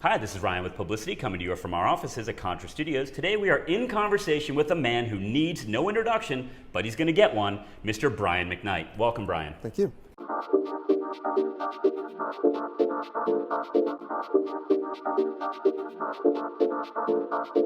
Hi, this is Ryan with Publicity, coming to you from our offices at Contra Studios. Today we are in conversation with a man who needs no introduction, but he's going to get one, Mr. Brian McKnight. Welcome, Brian. Thank you.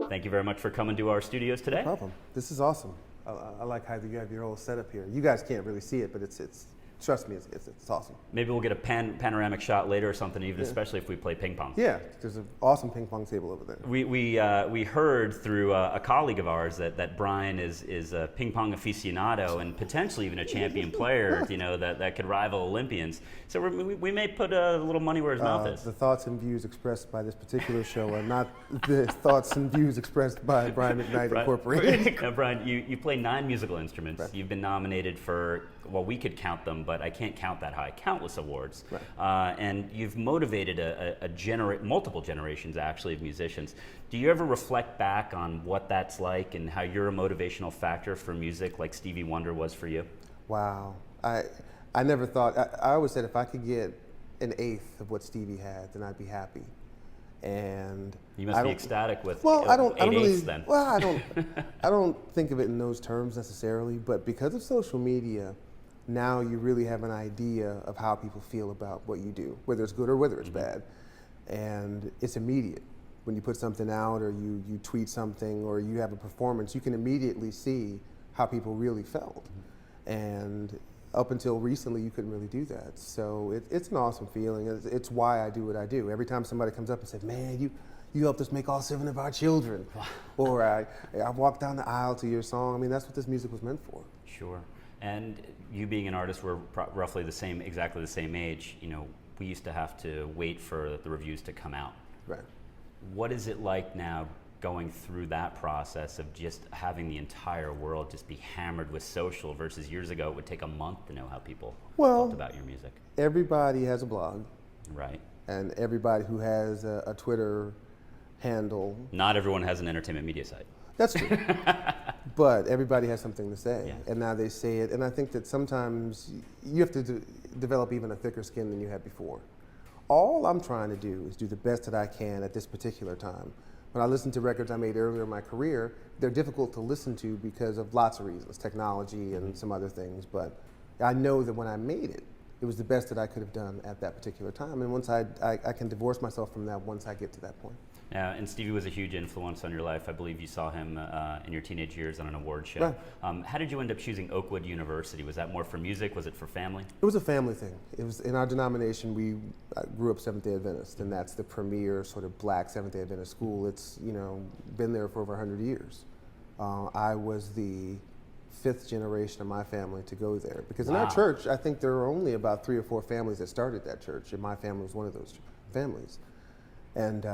Thank you very much for coming to our studios today. No problem. This is awesome. I like how you have your whole setup here. You guys can't really see it, but it's trust me, it's awesome. Maybe we'll get a panoramic shot later or something, even especially if we play ping pong. Yeah, there's an awesome ping pong table over there. We heard through a colleague of ours that Brian is a ping pong aficionado and potentially even a champion player, that could rival Olympians. So we may put a little money where his mouth is. The thoughts and views expressed by this particular show are not the thoughts and views expressed by Brian McKnight Incorporated. Now, Brian, you play 9 musical instruments. Right. You've been nominated for, well, we could count them, but I can't count that high, countless awards. Right. And you've motivated multiple generations, actually, of musicians. Do you ever reflect back on what that's like and how you're a motivational factor for music like Stevie Wonder was for you? Wow. I never thought, I always said if I could get an eighth of what Stevie had, then I'd be happy. And you must be ecstatic with I don't really, eighths then. Well, I don't think of it in those terms necessarily, but because of social media, now you really have an idea of how people feel about what you do, whether it's good or whether it's bad. And it's immediate. When you put something out or you tweet something or you have a performance, you can immediately see how people really felt. And up until recently, you couldn't really do that. So it's an awesome feeling. It's why I do what I do. Every time somebody comes up and says, man, you helped us make all 7 of our children. Or I walked down the aisle to your song. I mean, that's what this music was meant for. Sure. And you being an artist, we're roughly exactly the same age. We used to have to wait for the reviews to come out. Right. What is it like now going through that process of just having the entire world just be hammered with social versus years ago it would take a month to know how people felt about your music? Everybody has a blog. Right. And everybody who has a Twitter handle. Not everyone has an entertainment media site. That's true. But everybody has something to say, Yeah. and now they say it. And I think that sometimes you have to develop even a thicker skin than you had before. All I'm trying to do is do the best that I can at this particular time. When I listen to records I made earlier in my career, they're difficult to listen to because of lots of reasons, technology and some other things. But I know that when I made it, it was the best that I could have done at that particular time. And once I can divorce myself from that once I get to that point. And Stevie was a huge influence on your life. I believe you saw him in your teenage years on an award show. Right. How did you end up choosing Oakwood University? Was that more for music? Was it for family? It was a family thing. It was in our denomination. I grew up Seventh-day Adventist, and that's the premier sort of black Seventh-day Adventist school. It's been there for over 100 years. I was the 5th generation of my family to go there because in our church, I think there were only about 3 or 4 families that started that church, and my family was one of those families. And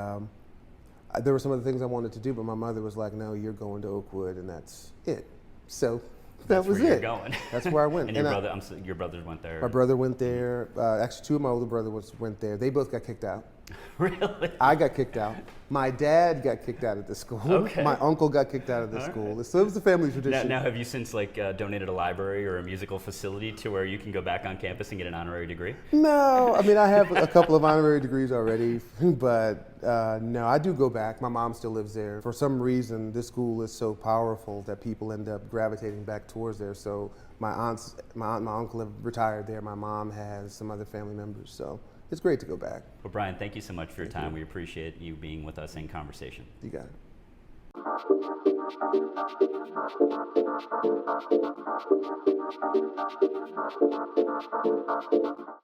there were some other things I wanted to do, but my mother was like, no, you're going to Oakwood, and that's it. So that was it. That's where you're going. That's where I went. And your brothers went there? My brother went there. Actually, 2 of my older brothers went there. They both got kicked out. Really? I got kicked out. My dad got kicked out of the school. Okay. My uncle got kicked out of the school. Right. So it was a family tradition. Now have you since donated a library or a musical facility to where you can go back on campus and get an honorary degree? No, I mean I have a couple of honorary degrees already, but no, I do go back. My mom still lives there. For some reason, this school is so powerful that people end up gravitating back towards there. So my aunt and my uncle have retired there. My mom has some other family members. So it's great to go back. Well, Brian, thank you so much for your time. We appreciate you being with us in conversation. You got it.